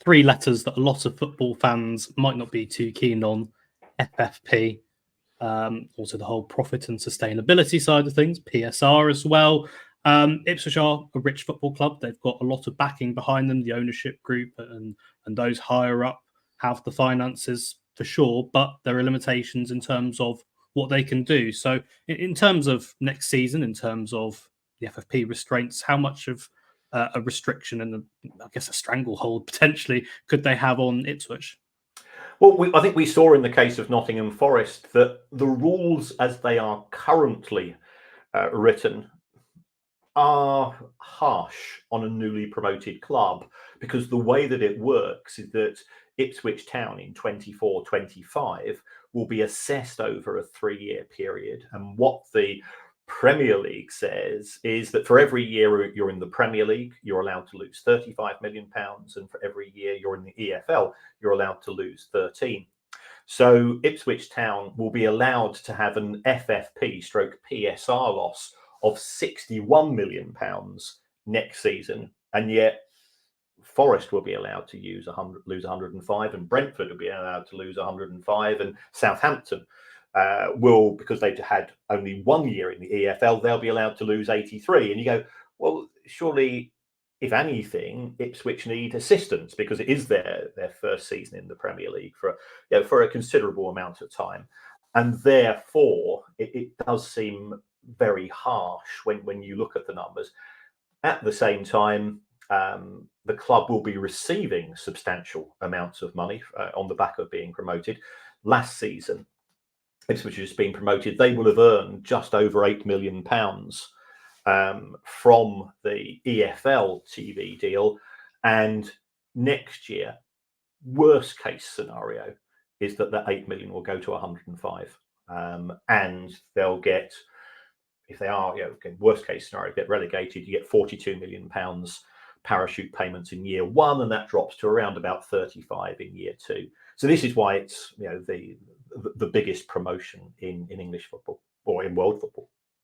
three letters that a lot of football fans might not be too keen on: FFP. Also the whole profit and sustainability side of things, PSR as well. Ipswich are a rich football club. They've got a lot of backing behind them. The ownership group and those higher up have the finances for sure, but there are limitations in terms of what they can do. So in terms of next season, in terms of the FFP restraints, how much of a restriction and I guess a stranglehold potentially could they have on Ipswich? Well, I think we saw in the case of Nottingham Forest that the rules as they are currently written are harsh on a newly promoted club, because the way that it works is that Ipswich Town in 24-25 will be assessed over a 3-year period. And what the Premier League says is that for every year you're in the Premier League, you're allowed to lose £35 million. And for every year you're in the EFL, you're allowed to lose 13. So Ipswich Town will be allowed to have an FFP stroke PSR loss of £61 million next season. And yet Forest will be allowed to lose 105, and Brentford will be allowed to lose 105, and Southampton will, because they've had only 1 year in the EFL, they'll be allowed to lose 83. And you go, well, surely, if anything, Ipswich need assistance, because it is their first season in the Premier League for a considerable amount of time. And therefore, it does seem very harsh when you look at the numbers. At the same time, the club will be receiving substantial amounts of money on the back of being promoted. Last season, Ipswich has been promoted. They will have earned just over £8 million from the EFL TV deal. And next year, worst case scenario is that the 8 million will go to 105. And they'll get, if they are, worst case scenario, get relegated, you get £42 million parachute payments in year one, and that drops to around about 35 in year two. So this is why it's the biggest promotion in English football or in world football.